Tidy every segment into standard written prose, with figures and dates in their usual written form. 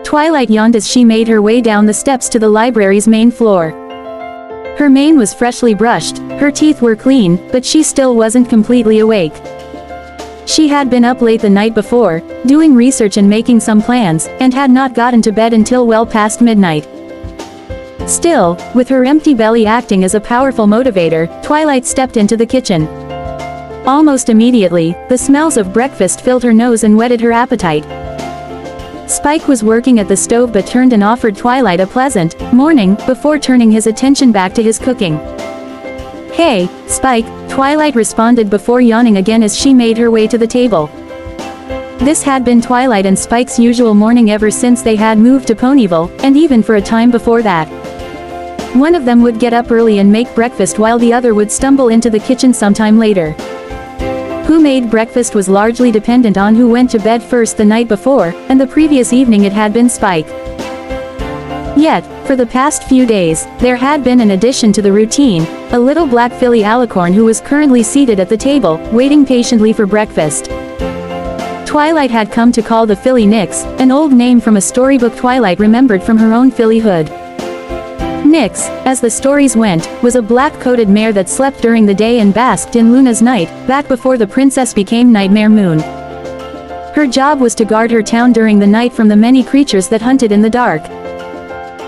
Twilight yawned as she made her way down the steps to the library's main floor. Her mane was freshly brushed, her teeth were clean, but she still wasn't completely awake. She had been up late the night before, doing research and making some plans, and had not gotten to bed until well past midnight. Still, with her empty belly acting as a powerful motivator, Twilight stepped into the kitchen. Almost immediately, the smells of breakfast filled her nose and whetted her appetite. Spike was working at the stove but turned and offered Twilight a pleasant morning before turning his attention back to his cooking. "Hey, Spike," Twilight responded before yawning again as she made her way to the table. This had been Twilight and Spike's usual morning ever since they had moved to Ponyville, and even for a time before that. One of them would get up early and make breakfast while the other would stumble into the kitchen sometime later. Who made breakfast was largely dependent on who went to bed first the night before, and the previous evening it had been Spike. Yet, for the past few days, there had been an addition to the routine, a little black filly alicorn who was currently seated at the table, waiting patiently for breakfast. Twilight had come to call the filly Nyx, an old name from a storybook Twilight remembered from her own fillyhood. Nyx, as the stories went, was a black-coated mare that slept during the day and basked in Luna's night, back before the princess became Nightmare Moon. Her job was to guard her town during the night from the many creatures that hunted in the dark.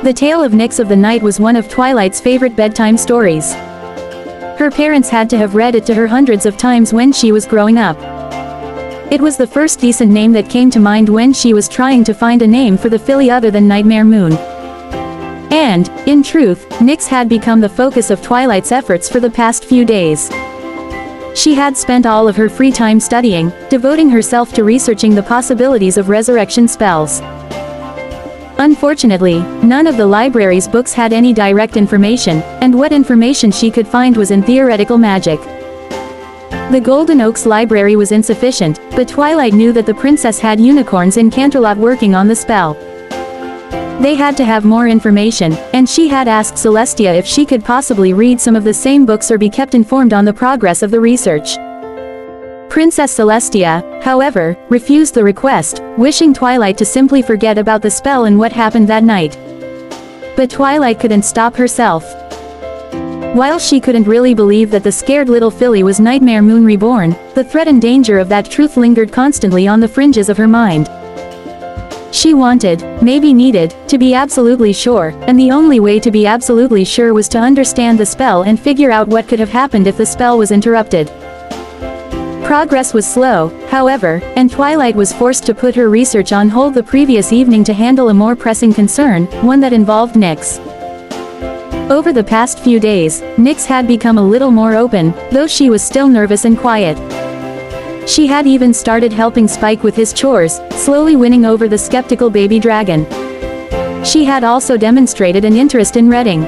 The tale of Nyx of the Night was one of Twilight's favorite bedtime stories. Her parents had to have read it to her hundreds of times when she was growing up. It was the first decent name that came to mind when she was trying to find a name for the filly other than Nightmare Moon. And, in truth, Nyx had become the focus of Twilight's efforts for the past few days. She had spent all of her free time studying, devoting herself to researching the possibilities of resurrection spells. Unfortunately, none of the library's books had any direct information, and what information she could find was in theoretical magic. The Golden Oaks library was insufficient, but Twilight knew that the princess had unicorns in Canterlot working on the spell. They had to have more information, and she had asked Celestia if she could possibly read some of the same books or be kept informed on the progress of the research. Princess Celestia, however, refused the request, wishing Twilight to simply forget about the spell and what happened that night. But Twilight couldn't stop herself. While she couldn't really believe that the scared little filly was Nightmare Moon reborn, the threat and danger of that truth lingered constantly on the fringes of her mind. She wanted, maybe needed, to be absolutely sure, and the only way to be absolutely sure was to understand the spell and figure out what could have happened if the spell was interrupted. Progress was slow, however, and Twilight was forced to put her research on hold the previous evening to handle a more pressing concern, one that involved Nyx. Over the past few days, Nyx had become a little more open, though she was still nervous and quiet. She had even started helping Spike with his chores, slowly winning over the skeptical baby dragon. She had also demonstrated an interest in reading.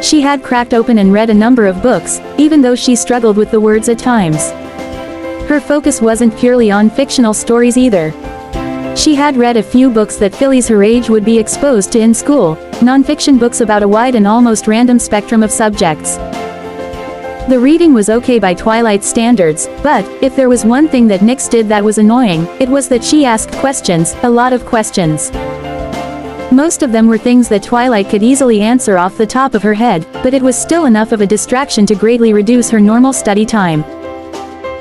She had cracked open and read a number of books, even though she struggled with the words at times. Her focus wasn't purely on fictional stories either. She had read a few books that fillies her age would be exposed to in school, non-fiction books about a wide and almost random spectrum of subjects. The reading was okay by Twilight's standards, but, if there was one thing that Nyx did that was annoying, it was that she asked questions, a lot of questions. Most of them were things that Twilight could easily answer off the top of her head, but it was still enough of a distraction to greatly reduce her normal study time.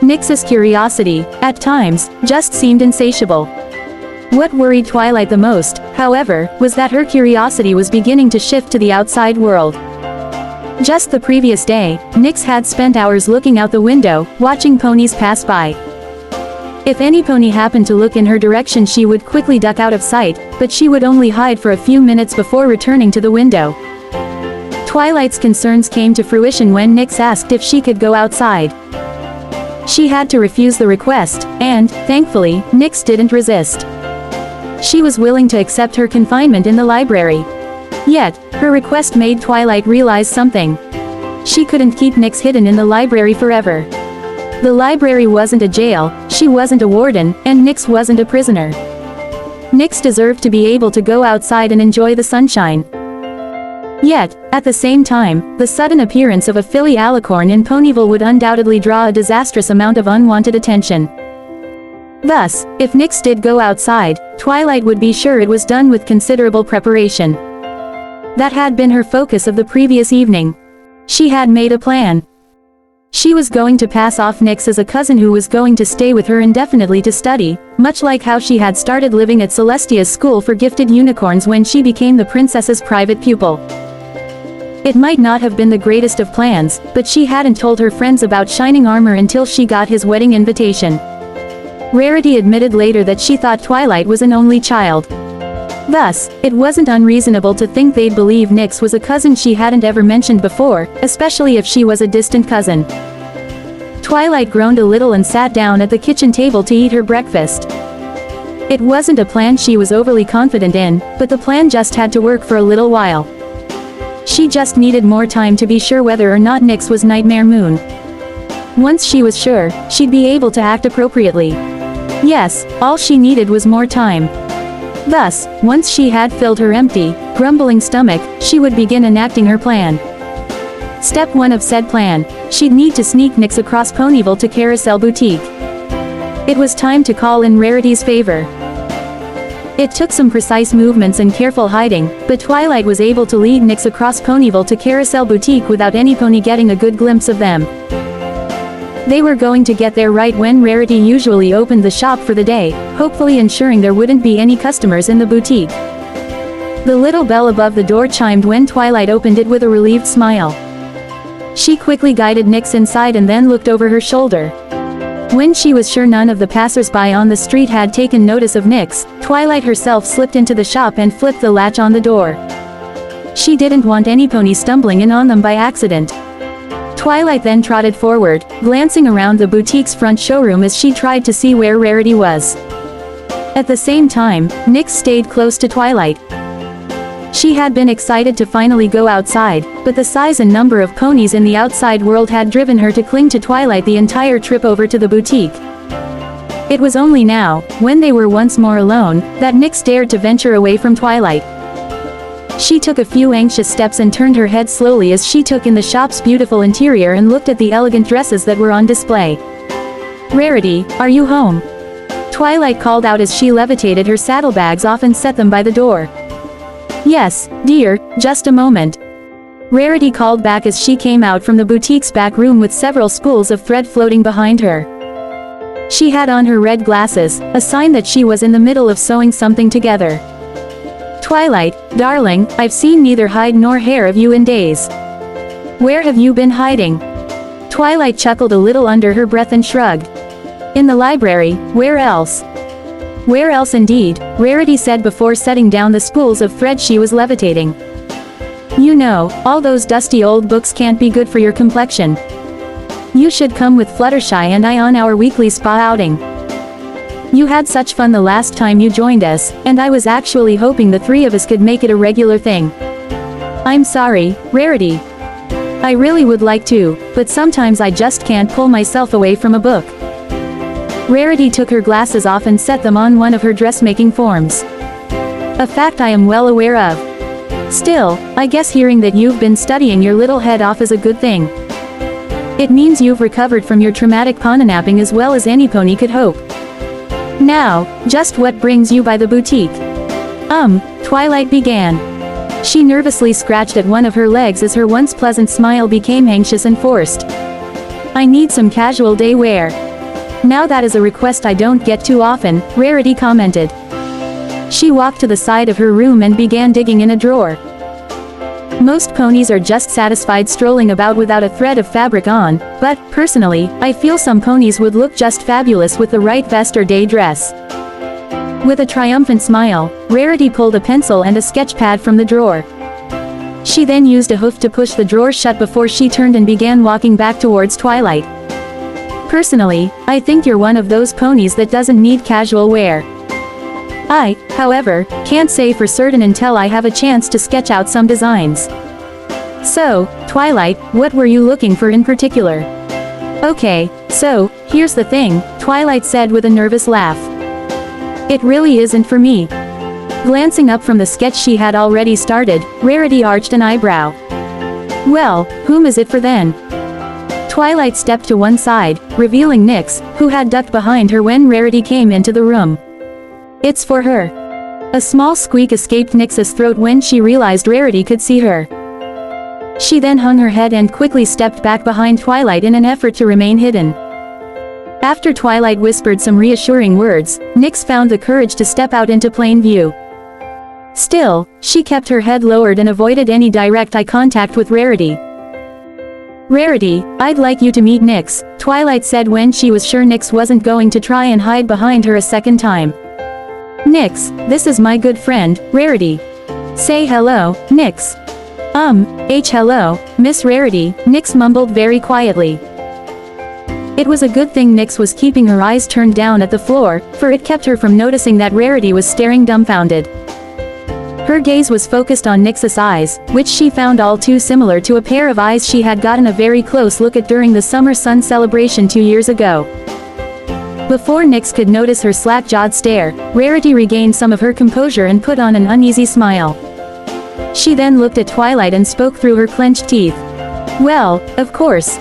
Nyx's curiosity, at times, just seemed insatiable. What worried Twilight the most, however, was that her curiosity was beginning to shift to the outside world. Just the previous day, Nyx had spent hours looking out the window, watching ponies pass by. If any pony happened to look in her direction she would quickly duck out of sight, but she would only hide for a few minutes before returning to the window. Twilight's concerns came to fruition when Nyx asked if she could go outside. She had to refuse the request, and, thankfully, Nyx didn't resist. She was willing to accept her confinement in the library. Yet, her request made Twilight realize something. She couldn't keep Nyx hidden in the library forever. The library wasn't a jail, she wasn't a warden, and Nyx wasn't a prisoner. Nyx deserved to be able to go outside and enjoy the sunshine. Yet, at the same time, the sudden appearance of a filly alicorn in Ponyville would undoubtedly draw a disastrous amount of unwanted attention. Thus, if Nyx did go outside, Twilight would be sure it was done with considerable preparation. That had been her focus of the previous evening. She had made a plan. She was going to pass off Nyx as a cousin who was going to stay with her indefinitely to study, much like how she had started living at Celestia's school for gifted unicorns when she became the princess's private pupil. It might not have been the greatest of plans, but she hadn't told her friends about Shining Armor until she got his wedding invitation. Rarity admitted later that she thought Twilight was an only child. Thus, it wasn't unreasonable to think they'd believe Nyx was a cousin she hadn't ever mentioned before, especially if she was a distant cousin. Twilight groaned a little and sat down at the kitchen table to eat her breakfast. It wasn't a plan she was overly confident in, but the plan just had to work for a little while. She just needed more time to be sure whether or not Nyx was Nightmare Moon. Once she was sure, she'd be able to act appropriately. Yes, all she needed was more time. Thus, once she had filled her empty, grumbling stomach, she would begin enacting her plan. Step 1 of said plan, she'd need to sneak Nyx across Ponyville to Carousel Boutique. It was time to call in Rarity's favor. It took some precise movements and careful hiding, but Twilight was able to lead Nyx across Ponyville to Carousel Boutique without any pony getting a good glimpse of them. They were going to get there right when Rarity usually opened the shop for the day, hopefully ensuring there wouldn't be any customers in the boutique. The little bell above the door chimed when Twilight opened it with a relieved smile. She quickly guided Nyx inside and then looked over her shoulder. When she was sure none of the passers-by on the street had taken notice of Nyx, Twilight herself slipped into the shop and flipped the latch on the door. She didn't want any pony stumbling in on them by accident. Twilight then trotted forward, glancing around the boutique's front showroom as she tried to see where Rarity was. At the same time, Nyx stayed close to Twilight. She had been excited to finally go outside, but the size and number of ponies in the outside world had driven her to cling to Twilight the entire trip over to the boutique. It was only now, when they were once more alone, that Nyx dared to venture away from Twilight. She took a few anxious steps and turned her head slowly as she took in the shop's beautiful interior and looked at the elegant dresses that were on display. "Rarity, are you home?" Twilight called out as she levitated her saddlebags off and set them by the door. "Yes, dear, just a moment." Rarity called back as she came out from the boutique's back room with several spools of thread floating behind her. She had on her red glasses, a sign that she was in the middle of sewing something together. "Twilight, darling, I've seen neither hide nor hair of you in days. Where have you been hiding?" Twilight chuckled a little under her breath and shrugged. "In the library, where else?" "Where else indeed," Rarity said before setting down the spools of thread she was levitating. "You know, all those dusty old books can't be good for your complexion. You should come with Fluttershy and I on our weekly spa outing. You had such fun the last time you joined us, and I was actually hoping the three of us could make it a regular thing." "I'm sorry, Rarity. I really would like to, but sometimes I just can't pull myself away from a book." Rarity took her glasses off and set them on one of her dressmaking forms. "A fact I am well aware of. Still, I guess hearing that you've been studying your little head off is a good thing. It means you've recovered from your traumatic pony-napping as well as any pony could hope. Now, just what brings you by the boutique?" Twilight began. She nervously scratched at one of her legs as her once pleasant smile became anxious and forced. "I need some casual day wear." "Now that is a request I don't get too often," Rarity commented. She walked to the side of her room and began digging in a drawer. Most ponies are just satisfied strolling about without a thread of fabric on, but, personally, I feel some ponies would look just fabulous with the right vest or day dress. With a triumphant smile, Rarity pulled a pencil and a sketch pad from the drawer. She then used a hoof to push the drawer shut before she turned and began walking back towards Twilight. "Personally, I think you're one of those ponies that doesn't need casual wear. I, however, can't say for certain until I have a chance to sketch out some designs. So, Twilight, what were you looking for in particular?" "Okay, so, here's the thing," Twilight said with a nervous laugh. "It really isn't for me." Glancing up from the sketch she had already started, Rarity arched an eyebrow. "Well, whom is it for then?" Twilight stepped to one side, revealing Nyx, who had ducked behind her when Rarity came into the room. "It's for her." A small squeak escaped Nyx's throat when she realized Rarity could see her. She then hung her head and quickly stepped back behind Twilight in an effort to remain hidden. After Twilight whispered some reassuring words, Nyx found the courage to step out into plain view. Still, she kept her head lowered and avoided any direct eye contact with Rarity. "Rarity, I'd like you to meet Nyx," Twilight said when she was sure Nyx wasn't going to try and hide behind her a second time. "Nyx, this is my good friend, Rarity. Say hello, Nyx." Hello, Miss Rarity," Nyx mumbled very quietly. It was a good thing Nyx was keeping her eyes turned down at the floor, for it kept her from noticing that Rarity was staring dumbfounded. Her gaze was focused on Nyx's eyes, which she found all too similar to a pair of eyes she had gotten a very close look at during the summer sun celebration 2 years ago. Before Nyx could notice her slack-jawed stare, Rarity regained some of her composure and put on an uneasy smile. She then looked at Twilight and spoke through her clenched teeth. "Well, of course.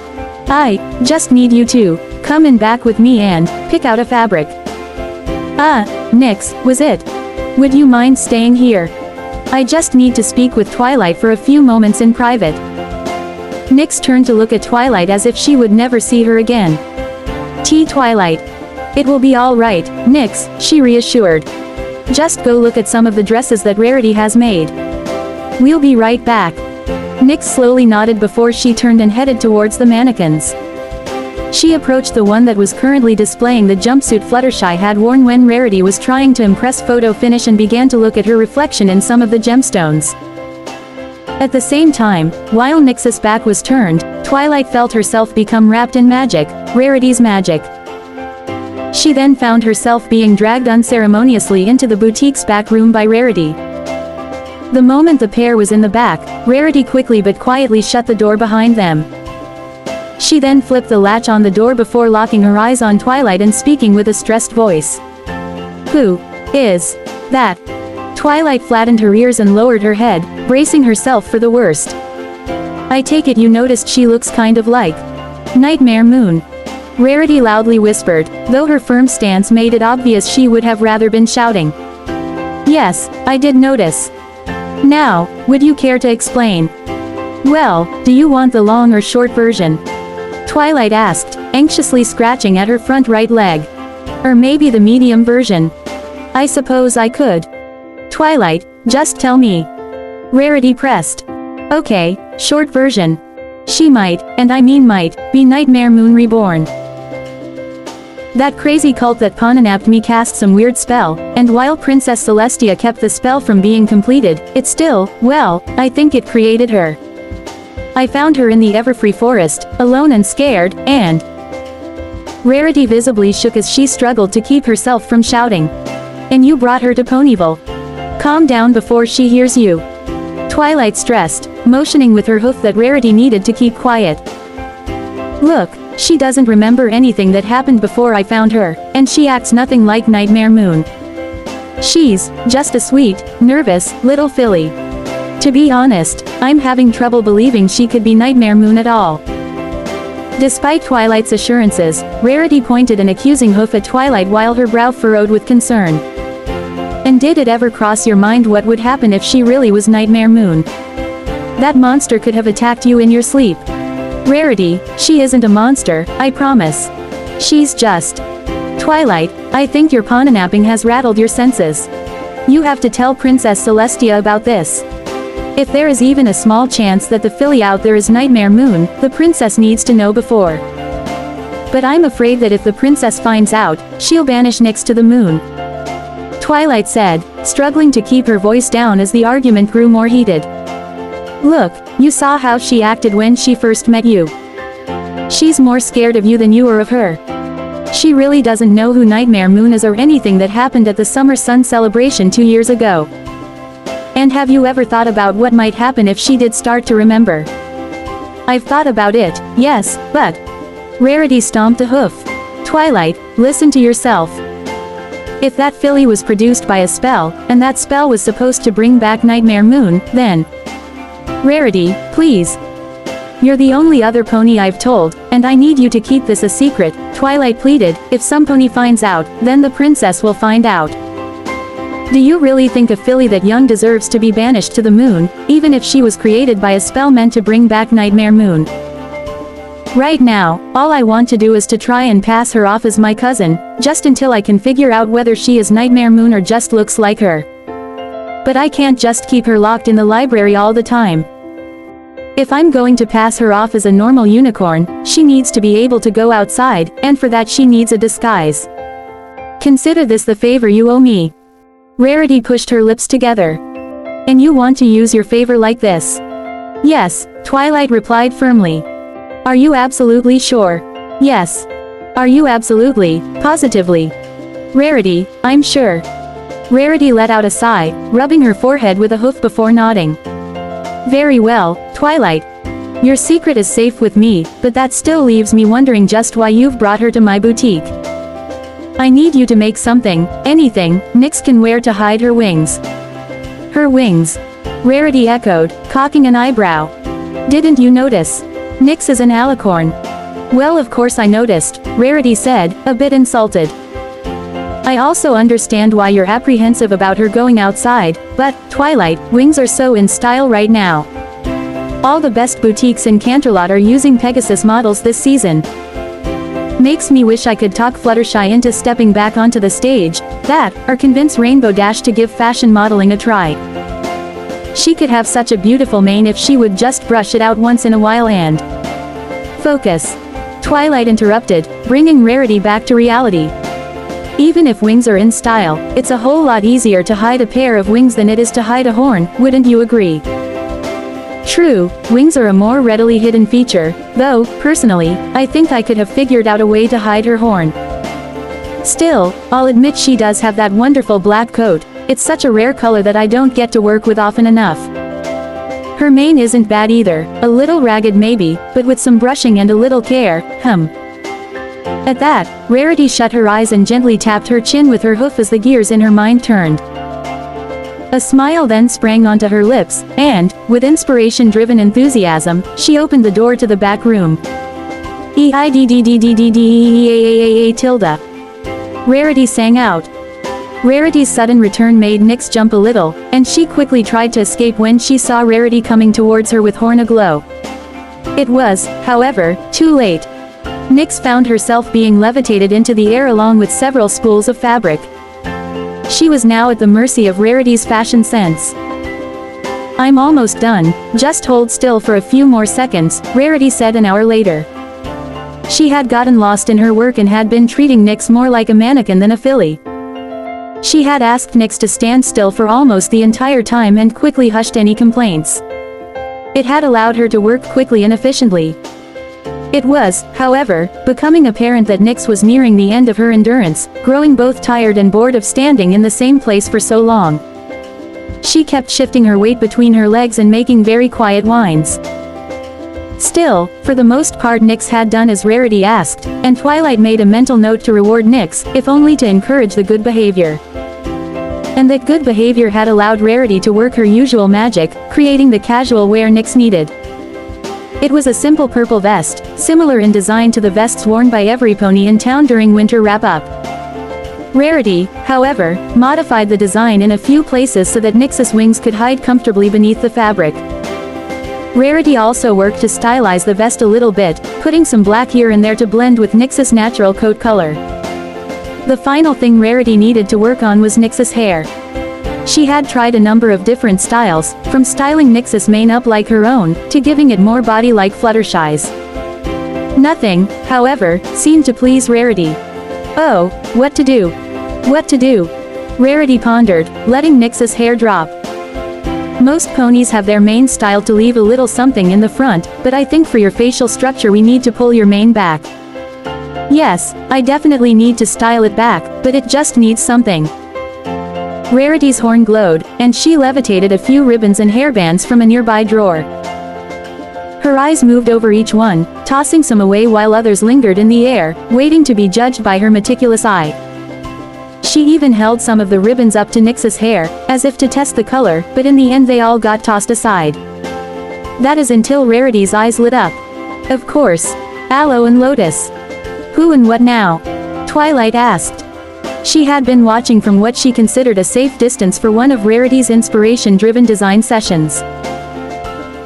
I just need you to come in back with me and pick out a fabric." Nyx, was it? "Would you mind staying here? I just need to speak with Twilight for a few moments in private." Nyx turned to look at Twilight as if she would never see her again. Twilight. "It will be all right, Nyx," she reassured. "Just go look at some of the dresses that Rarity has made. We'll be right back." Nyx slowly nodded before she turned and headed towards the mannequins. She approached the one that was currently displaying the jumpsuit Fluttershy had worn when Rarity was trying to impress photo finish and began to look at her reflection in some of the gemstones. At the same time, while Nyx's back was turned, Twilight felt herself become wrapped in magic, Rarity's magic. She then found herself being dragged unceremoniously into the boutique's back room by Rarity. The moment the pair was in the back, Rarity quickly but quietly shut the door behind them. She then flipped the latch on the door before locking her eyes on Twilight and speaking with a stressed voice. "Who is that?" Twilight flattened her ears and lowered her head, bracing herself for the worst. "I take it you noticed she looks kind of like Nightmare Moon," Rarity loudly whispered, though her firm stance made it obvious she would have rather been shouting. "Yes, I did notice. Now, would you care to explain?" "Well, do you want the long or short version?" Twilight asked, anxiously scratching at her front right leg. "Or maybe the medium version? I suppose I could." "Twilight, just tell me." Rarity pressed. "Okay, short version. She might, and I mean might, be Nightmare Moon reborn. That crazy cult that kidnapped me cast some weird spell, and while Princess Celestia kept the spell from being completed, it still, well, I think it created her. I found her in the Everfree Forest, alone and scared, and..." Rarity visibly shook as she struggled to keep herself from shouting. "And you brought her to Ponyville. Calm down before she hears you." Twilight stressed, motioning with her hoof that Rarity needed to keep quiet. "Look, she doesn't remember anything that happened before I found her, and she acts nothing like Nightmare Moon. She's just a sweet, nervous, little filly. To be honest, I'm having trouble believing she could be Nightmare Moon at all." Despite Twilight's assurances, Rarity pointed an accusing hoof at Twilight while her brow furrowed with concern. "And did it ever cross your mind what would happen if she really was Nightmare Moon? That monster could have attacked you in your sleep. Rarity, she isn't a monster, I promise. She's just..." "Twilight, I think your pawnapping has rattled your senses. You have to tell Princess Celestia about this. If there is even a small chance that the filly out there is Nightmare Moon, the princess needs to know before. But I'm afraid that if the princess finds out, she'll banish Nyx to the moon," Twilight said, struggling to keep her voice down as the argument grew more heated. "Look, you saw how she acted when she first met you. She's more scared of you than you are of her. She really doesn't know who Nightmare Moon is or anything that happened at the summer sun celebration 2 years ago. And have you ever thought about what might happen if she did start to remember?" "I've thought about it, yes, but..." Rarity stomped a hoof. "Twilight, listen to yourself. If that filly was produced by a spell, and that spell was supposed to bring back Nightmare Moon, then..." "Rarity, please. You're the only other pony I've told, and I need you to keep this a secret, Twilight pleaded. If some pony finds out, then the princess will find out. Do you really think a filly that young deserves to be banished to the moon, even if she was created by a spell meant to bring back Nightmare Moon? Right now, all I want to do is to try and pass her off as my cousin, just until I can figure out whether she is Nightmare Moon or just looks like her. But I can't just keep her locked in the library all the time. If I'm going to pass her off as a normal unicorn, she needs to be able to go outside, and for that she needs a disguise. Consider this the favor you owe me. Rarity pushed her lips together. And you want to use your favor like this? Yes, Twilight replied firmly. Are you absolutely sure? Yes. Are you absolutely, positively? Rarity, I'm sure. Rarity let out a sigh, rubbing her forehead with a hoof before nodding. Very well, Twilight. Your secret is safe with me, but that still leaves me wondering just why you've brought her to my boutique. I need you to make something, anything, Nyx can wear to hide her wings. Her wings? Rarity echoed, cocking an eyebrow. Didn't you notice? Nyx is an alicorn. Well, of course I noticed, Rarity said, a bit insulted. I also understand why you're apprehensive about her going outside, but, Twilight, wings are so in style right now. All the best boutiques in Canterlot are using Pegasus models this season. Makes me wish I could talk Fluttershy into stepping back onto the stage, that, or convince Rainbow Dash to give fashion modeling a try. She could have such a beautiful mane if she would just brush it out once in a while and... Focus. Twilight interrupted, bringing Rarity back to reality. Even if wings are in style, it's a whole lot easier to hide a pair of wings than it is to hide a horn, wouldn't you agree? True, wings are a more readily hidden feature, though, personally, I think I could have figured out a way to hide her horn. Still, I'll admit she does have that wonderful black coat. It's such a rare color that I don't get to work with often enough. Her mane isn't bad either, a little ragged maybe, but with some brushing and a little care, At that, Rarity shut her eyes and gently tapped her chin with her hoof as the gears in her mind turned. A smile then sprang onto her lips, and, with inspiration-driven enthusiasm, she opened the door to the back room. tilde. Rarity sang out. Rarity's sudden return made Nyx jump a little, and she quickly tried to escape when she saw Rarity coming towards her with horn aglow. It was, however, too late. Nyx found herself being levitated into the air along with several spools of fabric. She was now at the mercy of Rarity's fashion sense. I'm almost done, just hold still for a few more seconds, Rarity said an hour later. She had gotten lost in her work and had been treating Nyx more like a mannequin than a filly. She had asked Nyx to stand still for almost the entire time and quickly hushed any complaints. It had allowed her to work quickly and efficiently. It was, however, becoming apparent that Nyx was nearing the end of her endurance, growing both tired and bored of standing in the same place for so long. She kept shifting her weight between her legs and making very quiet whines. Still, for the most part Nyx had done as Rarity asked, and Twilight made a mental note to reward Nyx, if only to encourage the good behavior. And that good behavior had allowed Rarity to work her usual magic, creating the casual wear Nyx needed. It was a simple purple vest, similar in design to the vests worn by every pony in town during winter wrap-up. Rarity, however, modified the design in a few places so that Nyx's wings could hide comfortably beneath the fabric. Rarity also worked to stylize the vest a little bit, putting some black here and there to blend with Nyx's natural coat color. The final thing Rarity needed to work on was Nyx's hair. She had tried a number of different styles, from styling Nyx's mane up like her own, to giving it more body like Fluttershy's. Nothing, however, seemed to please Rarity. Oh, what to do? What to do? Rarity pondered, letting Nyx's hair drop. Most ponies have their mane styled to leave a little something in the front, but I think for your facial structure we need to pull your mane back. Yes, I definitely need to style it back, but it just needs something. Rarity's horn glowed, and she levitated a few ribbons and hairbands from a nearby drawer. Her eyes moved over each one, tossing some away while others lingered in the air, waiting to be judged by her meticulous eye. She even held some of the ribbons up to Nyx's hair, as if to test the color, but in the end they all got tossed aside. That is until Rarity's eyes lit up. Of course. Aloe and Lotus. Who and what now? Twilight asked. She had been watching from what she considered a safe distance for one of Rarity's inspiration-driven design sessions.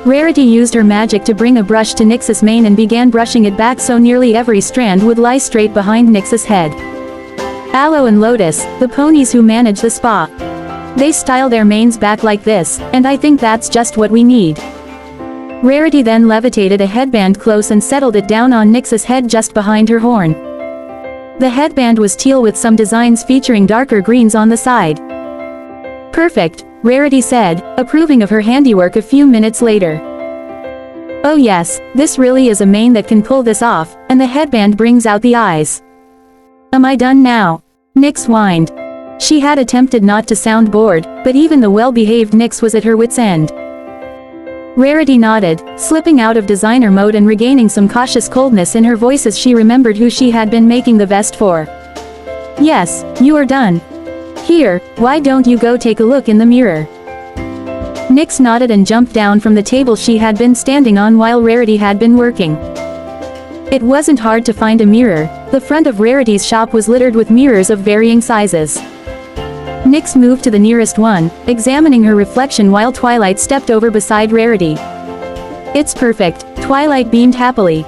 Rarity used her magic to bring a brush to Nyx's mane and began brushing it back so nearly every strand would lie straight behind Nyx's head. Aloe and Lotus, the ponies who manage the spa. They style their manes back like this, and I think that's just what we need. Rarity then levitated a headband close and settled it down on Nyx's head just behind her horn. The headband was teal with some designs featuring darker greens on the side. Perfect, Rarity said, approving of her handiwork a few minutes later. Oh yes, this really is a mane that can pull this off, and the headband brings out the eyes. Am I done now? Nyx whined. She had attempted not to sound bored, but even the well-behaved Nyx was at her wit's end. Rarity nodded, slipping out of designer mode and regaining some cautious coldness in her voice as she remembered who she had been making the vest for. Yes, you are done. Here, why don't you go take a look in the mirror? Nyx nodded and jumped down from the table she had been standing on while Rarity had been working. It wasn't hard to find a mirror. The front of Rarity's shop was littered with mirrors of varying sizes. Nyx moved to the nearest one, examining her reflection while Twilight stepped over beside Rarity. It's perfect, Twilight beamed happily.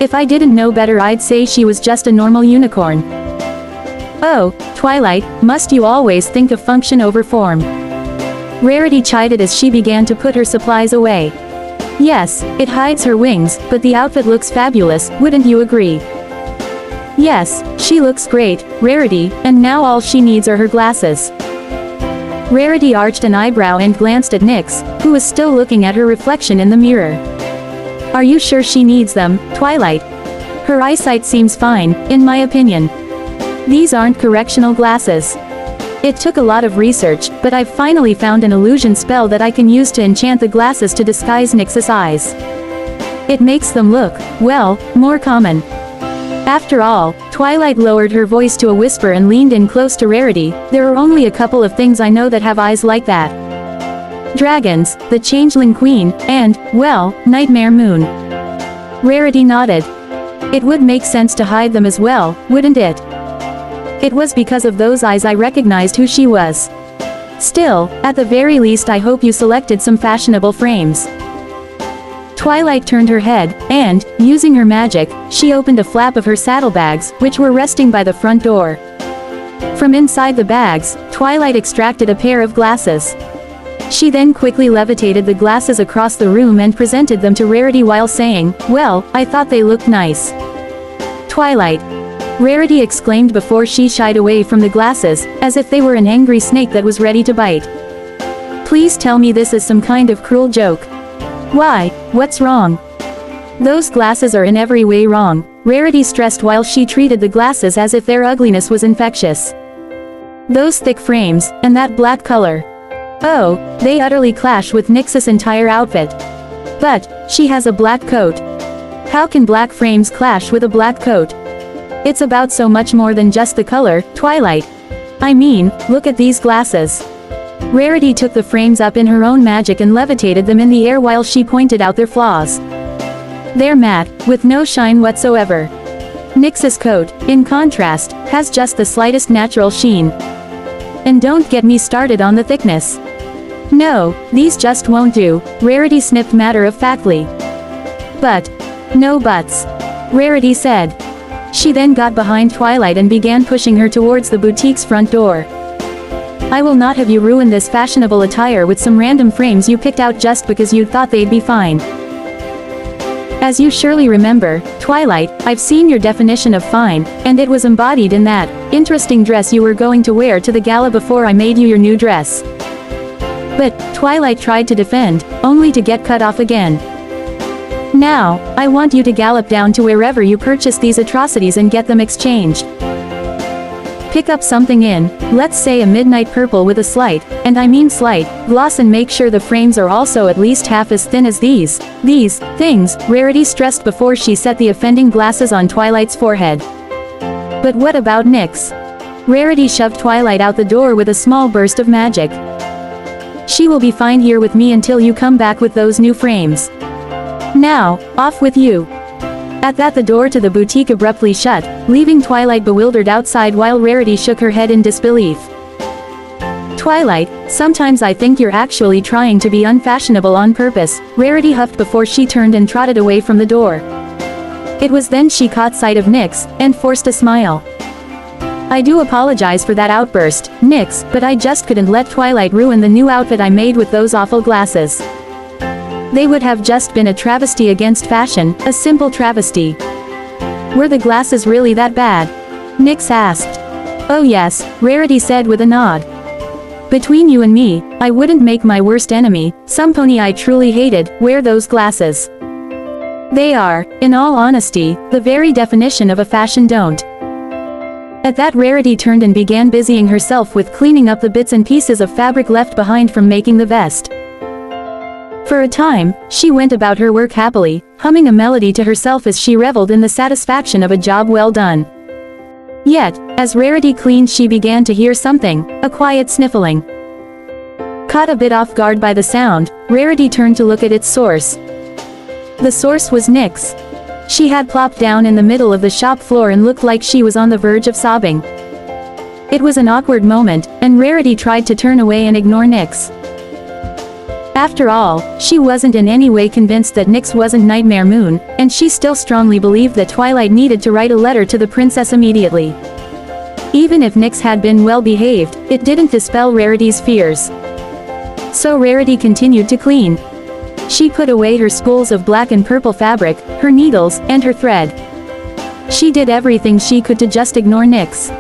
If I didn't know better I'd say she was just a normal unicorn. Oh, Twilight, must you always think of function over form? Rarity chided as she began to put her supplies away. Yes, it hides her wings, but the outfit looks fabulous, wouldn't you agree? Yes, she looks great, Rarity, and now all she needs are her glasses. Rarity arched an eyebrow and glanced at Nyx, who was still looking at her reflection in the mirror. Are you sure she needs them, Twilight? Her eyesight seems fine, in my opinion. These aren't correctional glasses. It took a lot of research, but I've finally found an illusion spell that I can use to enchant the glasses to disguise Nyx's eyes. It makes them look, well, more common. After all, Twilight lowered her voice to a whisper and leaned in close to Rarity. There are only a couple of things I know that have eyes like that. Dragons, the Changeling Queen, and, well, Nightmare Moon. Rarity nodded. It would make sense to hide them as well, wouldn't it? It was because of those eyes I recognized who she was. Still, at the very least I hope you selected some fashionable frames. Twilight turned her head, and, using her magic, she opened a flap of her saddlebags, which were resting by the front door. From inside the bags, Twilight extracted a pair of glasses. She then quickly levitated the glasses across the room and presented them to Rarity while saying, well, I thought they looked nice. Twilight. Rarity exclaimed before she shied away from the glasses, as if they were an angry snake that was ready to bite. Please tell me this is some kind of cruel joke. Why, what's wrong? Those glasses are in every way wrong, Rarity stressed while she treated the glasses as if their ugliness was infectious. Those thick frames, and that black color. Oh, they utterly clash with Nyx's entire outfit. But, she has a black coat. How can black frames clash with a black coat? It's about so much more than just the color, Twilight. I mean, look at these glasses. Rarity took the frames up in her own magic and levitated them in the air while she pointed out their flaws. They're matte, with no shine whatsoever. Nyx's coat, in contrast, has just the slightest natural sheen. And don't get me started on the thickness. No, these just won't do, Rarity sniffed matter-of-factly. But. No buts. Rarity said. She then got behind Twilight and began pushing her towards the boutique's front door. I will not have you ruin this fashionable attire with some random frames you picked out just because you thought they'd be fine. As you surely remember, Twilight, I've seen your definition of fine, and it was embodied in that interesting dress you were going to wear to the gala before I made you your new dress. But, Twilight tried to defend, only to get cut off again. Now, I want you to gallop down to wherever you purchased these atrocities and get them exchanged. Pick up something in, let's say a midnight purple with a slight, and I mean slight, gloss, and make sure the frames are also at least half as thin as these things, Rarity stressed before she set the offending glasses on Twilight's forehead. But what about Nyx? Rarity shoved Twilight out the door with a small burst of magic. She will be fine here with me until you come back with those new frames. Now, off with you. At that, the door to the boutique abruptly shut, leaving Twilight bewildered outside while Rarity shook her head in disbelief. Twilight, sometimes I think you're actually trying to be unfashionable on purpose, Rarity huffed before she turned and trotted away from the door. It was then she caught sight of Nyx, and forced a smile. I do apologize for that outburst, Nyx, but I just couldn't let Twilight ruin the new outfit I made with those awful glasses. They would have just been a travesty against fashion, a simple travesty. Were the glasses really that bad? Nyx asked. Oh yes, Rarity said with a nod. Between you and me, I wouldn't make my worst enemy, some pony I truly hated, wear those glasses. They are, in all honesty, the very definition of a fashion don't. At that, Rarity turned and began busying herself with cleaning up the bits and pieces of fabric left behind from making the vest. For a time, she went about her work happily, humming a melody to herself as she reveled in the satisfaction of a job well done. Yet, as Rarity cleaned, she began to hear something, a quiet sniffling. Caught a bit off guard by the sound, Rarity turned to look at its source. The source was Nyx. She had plopped down in the middle of the shop floor and looked like she was on the verge of sobbing. It was an awkward moment, and Rarity tried to turn away and ignore Nyx. After all, she wasn't in any way convinced that Nyx wasn't Nightmare Moon, and she still strongly believed that Twilight needed to write a letter to the princess immediately. Even if Nyx had been well behaved, it didn't dispel Rarity's fears. So Rarity continued to clean. She put away her spools of black and purple fabric, her needles, and her thread. She did everything she could to just ignore Nyx.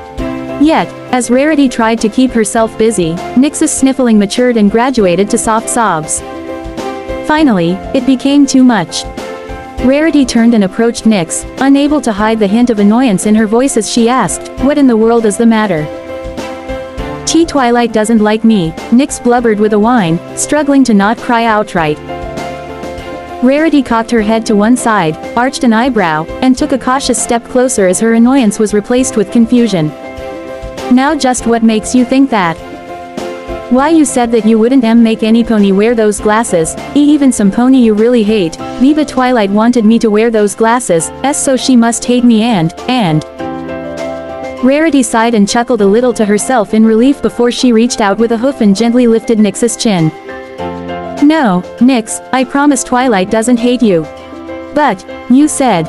Yet, as Rarity tried to keep herself busy, Nyx's sniffling matured and graduated to soft sobs. Finally, it became too much. Rarity turned and approached Nyx, unable to hide the hint of annoyance in her voice as she asked, "What in the world is the matter?" Twilight doesn't like me," Nyx blubbered with a whine, struggling to not cry outright. Rarity cocked her head to one side, arched an eyebrow, and took a cautious step closer as her annoyance was replaced with confusion. Now just what makes you think that? Why, you said that you wouldn't make any pony wear those glasses, even some pony you really hate. Viva Twilight wanted me to wear those glasses, so she must hate me and. Rarity sighed and chuckled a little to herself in relief before she reached out with a hoof and gently lifted Nyx's chin. No, Nyx, I promise Twilight doesn't hate you. But, you said.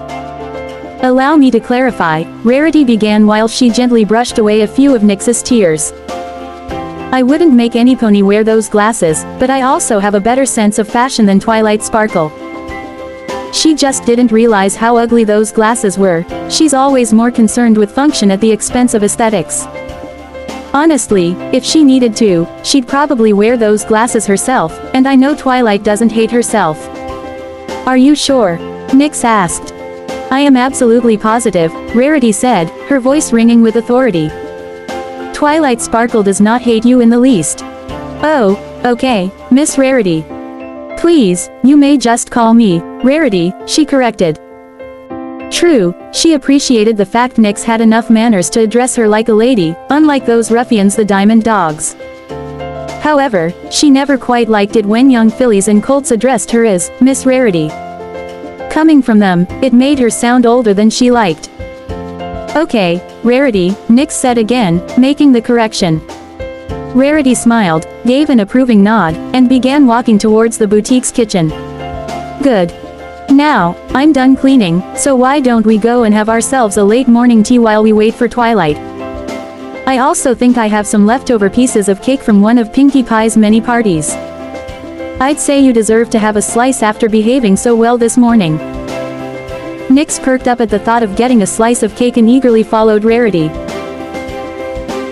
Allow me to clarify, Rarity began while she gently brushed away a few of Nyx's tears. I wouldn't make any pony wear those glasses, but I also have a better sense of fashion than Twilight Sparkle. She just didn't realize how ugly those glasses were. She's always more concerned with function at the expense of aesthetics. Honestly, if she needed to, she'd probably wear those glasses herself, and I know Twilight doesn't hate herself. Are you sure? Nyx asked. I am absolutely positive, Rarity said, her voice ringing with authority. Twilight Sparkle does not hate you in the least. Oh, okay, Miss Rarity. Please, you may just call me Rarity, she corrected. True, she appreciated the fact Nyx had enough manners to address her like a lady, unlike those ruffians the Diamond Dogs. However, she never quite liked it when young fillies and colts addressed her as Miss Rarity. Coming from them, it made her sound older than she liked. Okay, Rarity, Nyx said again, making the correction. Rarity smiled, gave an approving nod, and began walking towards the boutique's kitchen. Good. Now, I'm done cleaning, so why don't we go and have ourselves a late morning tea while we wait for Twilight? I also think I have some leftover pieces of cake from one of Pinkie Pie's many parties. I'd say you deserve to have a slice after behaving so well this morning. Nyx perked up at the thought of getting a slice of cake and eagerly followed Rarity.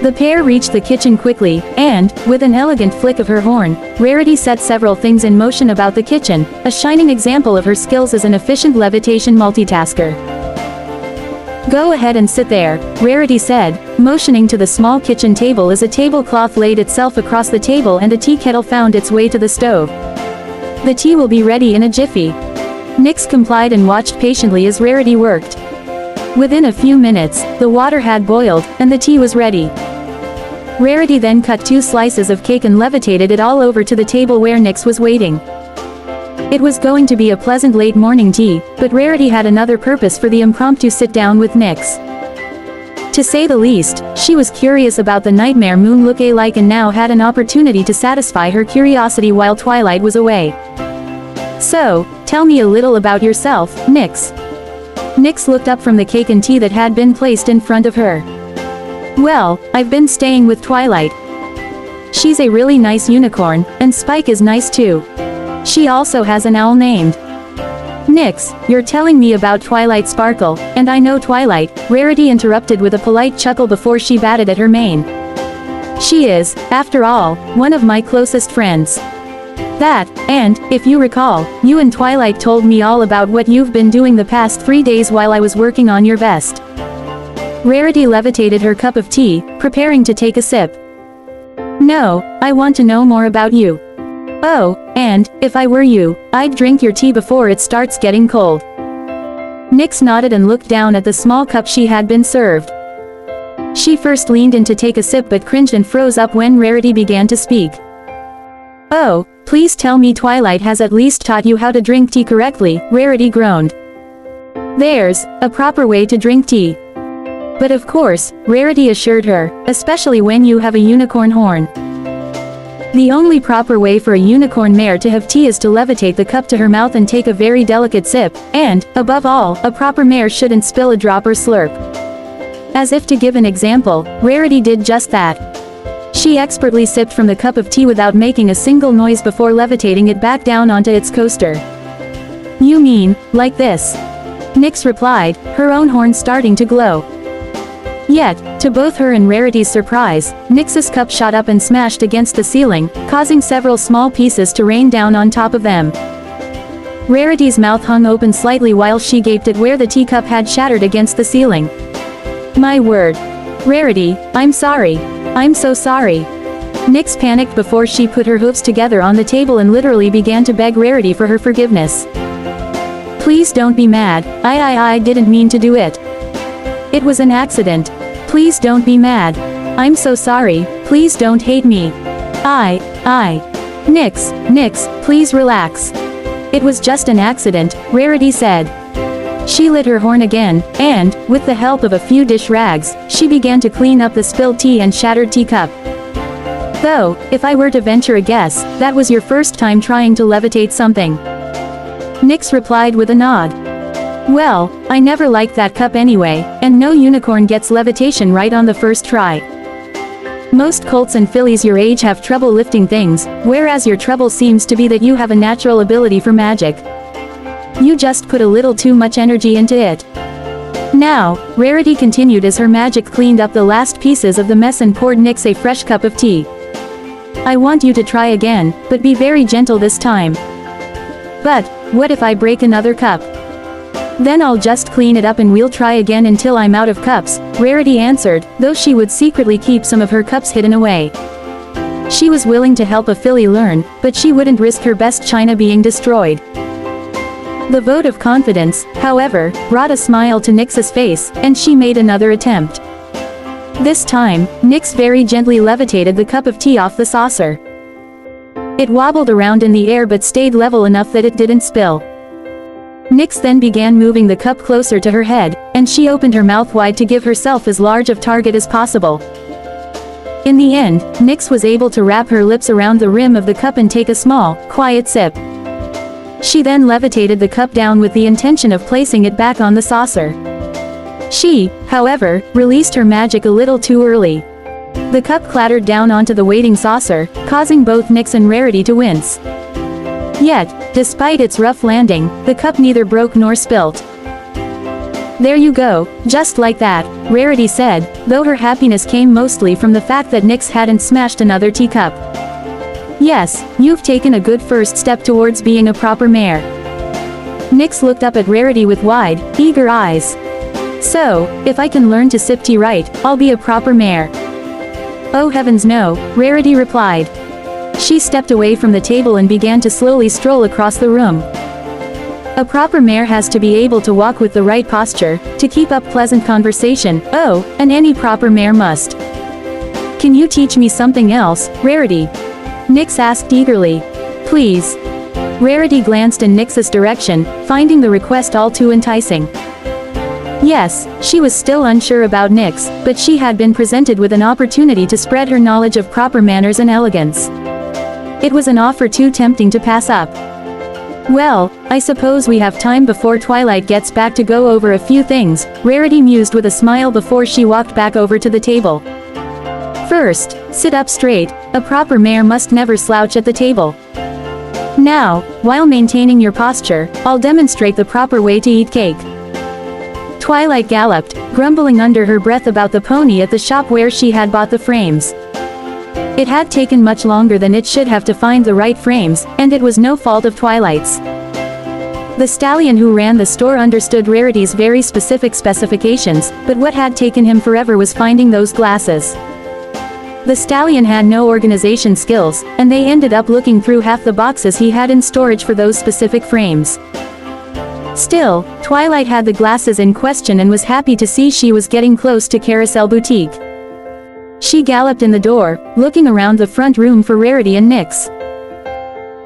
The pair reached the kitchen quickly, and, with an elegant flick of her horn, Rarity set several things in motion about the kitchen, a shining example of her skills as an efficient levitation multitasker. Go ahead and sit there, Rarity said, motioning to the small kitchen table as a tablecloth laid itself across the table and a tea kettle found its way to the stove. The tea will be ready in a jiffy. Nyx complied and watched patiently as Rarity worked. Within a few minutes, the water had boiled, and the tea was ready. Rarity then cut 2 slices of cake and levitated it all over to the table where Nyx was waiting. It was going to be a pleasant late morning tea, but Rarity had another purpose for the impromptu sit-down with Nyx. To say the least, she was curious about the nightmare moon look-alike and now had an opportunity to satisfy her curiosity while Twilight was away. "So, tell me a little about yourself, Nyx." Nyx looked up from the cake and tea that had been placed in front of her. "Well, I've been staying with Twilight. She's a really nice unicorn, and Spike is nice too. She also has an owl named." "Nyx, you're telling me about Twilight Sparkle, and I know Twilight," Rarity interrupted with a polite chuckle before she batted at her mane. "She is, after all, one of my closest friends. That, and, if you recall, you and Twilight told me all about what you've been doing the past 3 days while I was working on your vest." Rarity levitated her cup of tea, preparing to take a sip. "No, I want to know more about you. Oh, and, if I were you, I'd drink your tea before it starts getting cold." Nyx nodded and looked down at the small cup she had been served. She first leaned in to take a sip but cringed and froze up when Rarity began to speak. "Oh, please tell me Twilight has at least taught you how to drink tea correctly," Rarity groaned. "There's a proper way to drink tea. But of course," Rarity assured her, "especially when you have a unicorn horn. The only proper way for a unicorn mare to have tea is to levitate the cup to her mouth and take a very delicate sip, and, above all, a proper mare shouldn't spill a drop or slurp." As if to give an example, Rarity did just that. She expertly sipped from the cup of tea without making a single noise before levitating it back down onto its coaster. "You mean, like this?" Nyx replied, her own horn starting to glow. Yet, to both her and Rarity's surprise, Nyx's cup shot up and smashed against the ceiling, causing several small pieces to rain down on top of them. Rarity's mouth hung open slightly while she gaped at where the teacup had shattered against the ceiling. "My word. Rarity, I'm sorry. I'm so sorry." Nyx panicked before she put her hooves together on the table and literally began to beg Rarity for her forgiveness. "Please don't be mad, I didn't mean to do it. It was an accident. Please don't be mad. I'm so sorry, please don't hate me. Nyx, please relax. It was just an accident," Rarity said. She lit her horn again, and, with the help of a few dish rags, she began to clean up the spilled tea and shattered teacup. "Though, if I were to venture a guess, that was your first time trying to levitate something." Nyx replied with a nod. "Well, I never liked that cup anyway, and no unicorn gets levitation right on the first try. Most colts and fillies your age have trouble lifting things, whereas your trouble seems to be that you have a natural ability for magic. You just put a little too much energy into it." Now, Rarity continued as her magic cleaned up the last pieces of the mess and poured Nyx a fresh cup of tea. "I want you to try again, but be very gentle this time." "But, what if I break another cup?" "Then I'll just clean it up and we'll try again until I'm out of cups," Rarity answered, though she would secretly keep some of her cups hidden away. She was willing to help a filly learn, but she wouldn't risk her best china being destroyed. The vote of confidence, however, brought a smile to Nyx's face, and she made another attempt. This time, Nyx very gently levitated the cup of tea off the saucer. It wobbled around in the air but stayed level enough that it didn't spill. Nyx then began moving the cup closer to her head, and she opened her mouth wide to give herself as large of target as possible. In the end, Nyx was able to wrap her lips around the rim of the cup and take a small, quiet sip. She then levitated the cup down with the intention of placing it back on the saucer. She, however, released her magic a little too early. The cup clattered down onto the waiting saucer, causing both Nyx and Rarity to wince. Yet, despite its rough landing, the cup neither broke nor spilt. "There you go, just like that," Rarity said, though her happiness came mostly from the fact that Nyx hadn't smashed another teacup. "Yes, you've taken a good first step towards being a proper mare." Nyx looked up at Rarity with wide, eager eyes. "So, if I can learn to sip tea right, I'll be a proper mare." "Oh heavens no," Rarity replied. She stepped away from the table and began to slowly stroll across the room. A proper mare has to be able to walk with the right posture, to keep up pleasant conversation, and any proper mare must. Can you teach me something else, Rarity? Nyx asked eagerly. Please. Rarity glanced in Nyx's direction, finding the request all too enticing. Yes, she was still unsure about Nyx, but she had been presented with an opportunity to spread her knowledge of proper manners and elegance. It was an offer too tempting to pass up. Well, I suppose we have time before Twilight gets back to go over a few things, Rarity mused with a smile before she walked back over to the table. First, sit up straight, a proper mare must never slouch at the table. Now, while maintaining your posture, I'll demonstrate the proper way to eat cake. Twilight galloped, grumbling under her breath about the pony at the shop where she had bought the frames. It had taken much longer than it should have to find the right frames, and it was no fault of Twilight's. The stallion who ran the store understood Rarity's very specific specifications, but what had taken him forever was finding those glasses. The stallion had no organization skills, and they ended up looking through half the boxes he had in storage for those specific frames. Still, Twilight had the glasses in question and was happy to see she was getting close to Carousel Boutique. She galloped in the door, looking around the front room for Rarity and Nyx.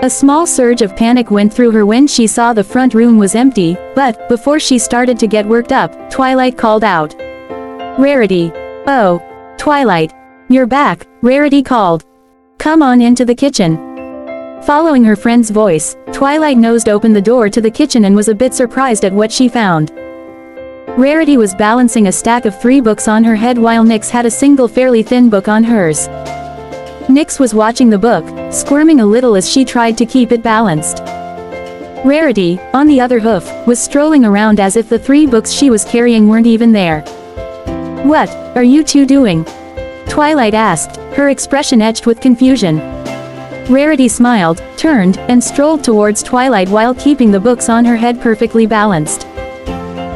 A small surge of panic went through her when she saw the front room was empty, but, before she started to get worked up, Twilight called out. Rarity. Oh. Twilight. You're back, Rarity called. Come on into the kitchen. Following her friend's voice, Twilight nosed open the door to the kitchen and was a bit surprised at what she found. Rarity was balancing a stack of 3 books on her head while Nyx had a single fairly thin book on hers. Nyx was watching the book, squirming a little as she tried to keep it balanced. Rarity, on the other hoof, was strolling around as if the 3 books she was carrying weren't even there. What are you two doing? Twilight asked, her expression etched with confusion. Rarity smiled, turned, and strolled towards Twilight while keeping the books on her head perfectly balanced.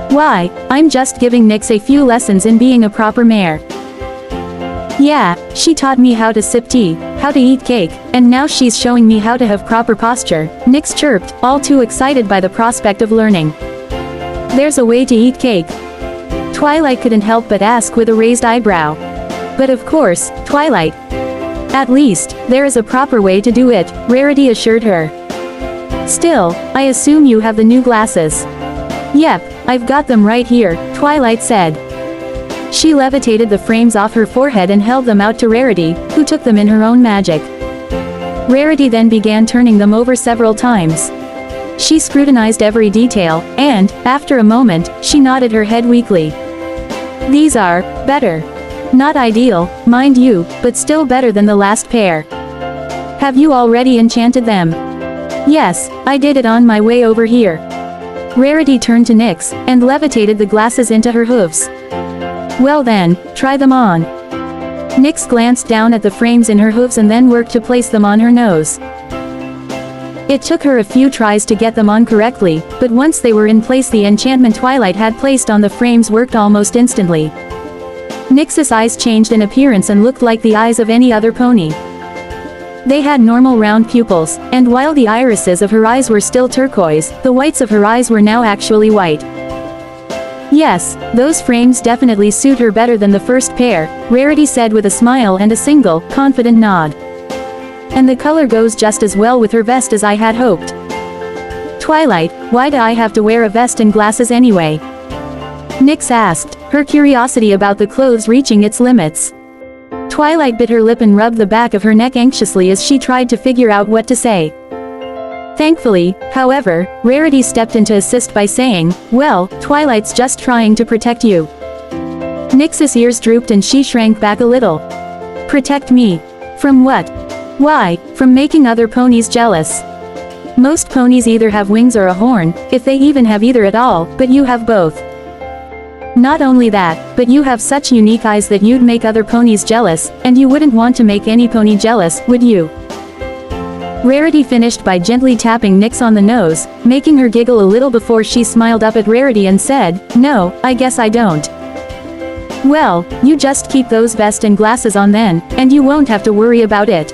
Why, I'm just giving Nyx a few lessons in being a proper mare. Yeah, she taught me how to sip tea, how to eat cake, and now she's showing me how to have proper posture, Nyx chirped, all too excited by the prospect of learning. There's a way to eat cake. Twilight couldn't help but ask with a raised eyebrow. But of course, Twilight. At least, there is a proper way to do it, Rarity assured her. Still, I assume you have the new glasses. Yep, I've got them right here, Twilight said. She levitated the frames off her forehead and held them out to Rarity, who took them in her own magic. Rarity then began turning them over several times. She scrutinized every detail, and, after a moment, she nodded her head weakly. These are better. Not ideal, mind you, but still better than the last pair. Have you already enchanted them? Yes, I did it on my way over here. Rarity turned to Nyx, and levitated the glasses into her hooves. Well then, try them on. Nyx glanced down at the frames in her hooves and then worked to place them on her nose. It took her a few tries to get them on correctly, but once they were in place the enchantment Twilight had placed on the frames worked almost instantly. Nyx's eyes changed in appearance and looked like the eyes of any other pony. They had normal round pupils, and while the irises of her eyes were still turquoise, the whites of her eyes were now actually white. Yes, those frames definitely suit her better than the first pair, Rarity said with a smile and a single, confident nod. And the color goes just as well with her vest as I had hoped. Twilight, why do I have to wear a vest and glasses anyway? Nyx asked, her curiosity about the clothes reaching its limits. Twilight bit her lip and rubbed the back of her neck anxiously as she tried to figure out what to say. Thankfully, however, Rarity stepped in to assist by saying, well, Twilight's just trying to protect you. Nyx's ears drooped and she shrank back a little. Protect me? From what? Why, from making other ponies jealous. Most ponies either have wings or a horn, if they even have either at all, but you have both. Not only that, but you have such unique eyes that you'd make other ponies jealous, and you wouldn't want to make any pony jealous, would you? Rarity finished by gently tapping Nyx on the nose, making her giggle a little before she smiled up at Rarity and said, no, I guess I don't. Well, you just keep those vest and glasses on then, and you won't have to worry about it.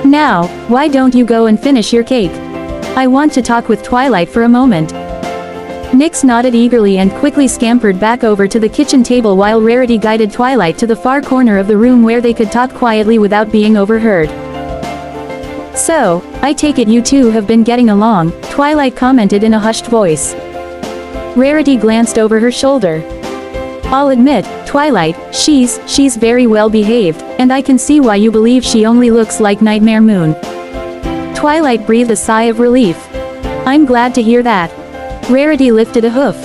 Now, why don't you go and finish your cake? I want to talk with Twilight for a moment. Nyx nodded eagerly and quickly scampered back over to the kitchen table while Rarity guided Twilight to the far corner of the room where they could talk quietly without being overheard. "So, I take it you two have been getting along," Twilight commented in a hushed voice. Rarity glanced over her shoulder. "I'll admit, Twilight, she's very well behaved, and I can see why you believe she only looks like Nightmare Moon." Twilight breathed a sigh of relief. "I'm glad to hear that." Rarity lifted a hoof.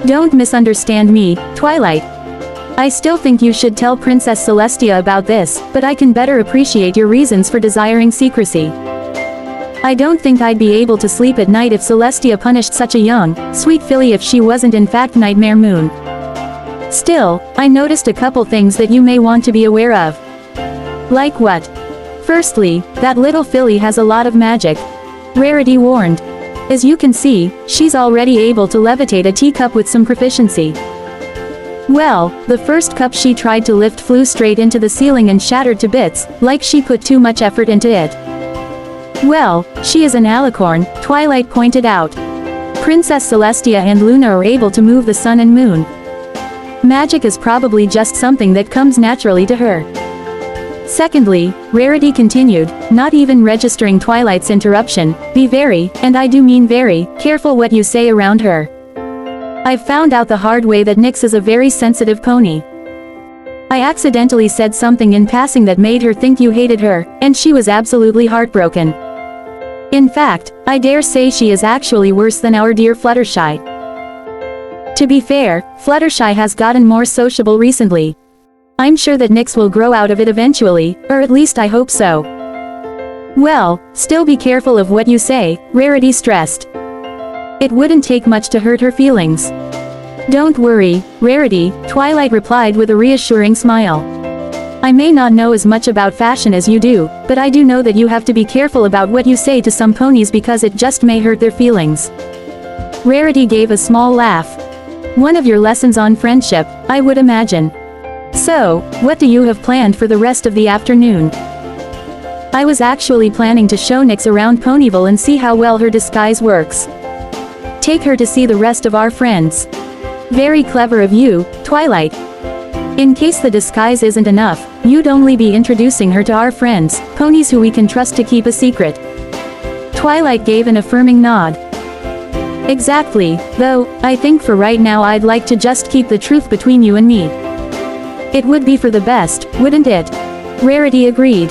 "Don't misunderstand me, Twilight. I still think you should tell Princess Celestia about this, but I can better appreciate your reasons for desiring secrecy. I don't think I'd be able to sleep at night if Celestia punished such a young, sweet filly if she wasn't in fact Nightmare Moon. Still, I noticed a couple things that you may want to be aware of." "Like what?" "Firstly, that little filly has a lot of magic," Rarity warned. "As you can see, she's already able to levitate a teacup with some proficiency. Well, the first cup she tried to lift flew straight into the ceiling and shattered to bits, like she put too much effort into it." "Well, she is an alicorn," Twilight pointed out. "Princess Celestia and Luna are able to move the sun and moon. Magic is probably just something that comes naturally to her." Secondly, Rarity continued, not even registering Twilight's interruption, "Be very, and I do mean very, careful what you say around her. I've found out the hard way that Nyx is a very sensitive pony. I accidentally said something in passing that made her think you hated her, and she was absolutely heartbroken. In fact, I dare say she is actually worse than our dear Fluttershy. To be fair, Fluttershy has gotten more sociable recently. I'm sure that Nyx will grow out of it eventually, or at least I hope so." "Well, still be careful of what you say," Rarity stressed. "It wouldn't take much to hurt her feelings." "Don't worry, Rarity," Twilight replied with a reassuring smile. "I may not know as much about fashion as you do, but I do know that you have to be careful about what you say to some ponies because it just may hurt their feelings." Rarity gave a small laugh. "One of your lessons on friendship, I would imagine. So, what do you have planned for the rest of the afternoon?" "I was actually planning to show Nyx around Ponyville and see how well her disguise works. Take her to see the rest of our friends." "Very clever of you, Twilight. In case the disguise isn't enough, you'd only be introducing her to our friends, ponies who we can trust to keep a secret." Twilight gave an affirming nod. "Exactly, though, I think for right now I'd like to just keep the truth between you and me." "It would be for the best, wouldn't it?" Rarity agreed.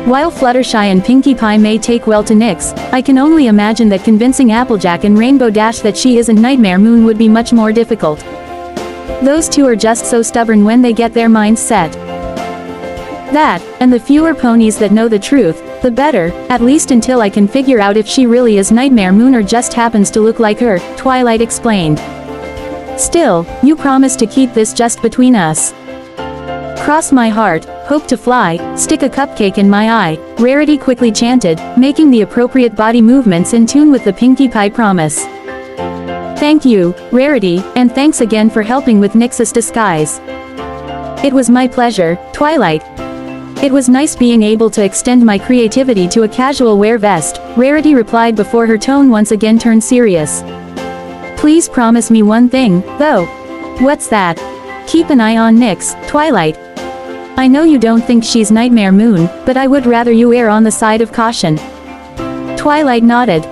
"While Fluttershy and Pinkie Pie may take well to Nyx, I can only imagine that convincing Applejack and Rainbow Dash that she isn't Nightmare Moon would be much more difficult. Those two are just so stubborn when they get their minds set. That, and the fewer ponies that know the truth, the better, at least until I can figure out if she really is Nightmare Moon or just happens to look like her," Twilight explained. "Still, you promise to keep this just between us?" "Cross my heart, hope to fly, stick a cupcake in my eye," Rarity quickly chanted, making the appropriate body movements in tune with the Pinkie Pie promise. "Thank you, Rarity, and thanks again for helping with Nyx's disguise." "It was my pleasure, Twilight. It was nice being able to extend my creativity to a casual wear vest," Rarity replied before her tone once again turned serious. "Please promise me one thing, though." "What's that?" "Keep an eye on Nyx, Twilight. I know you don't think she's Nightmare Moon, but I would rather you err on the side of caution." Twilight nodded.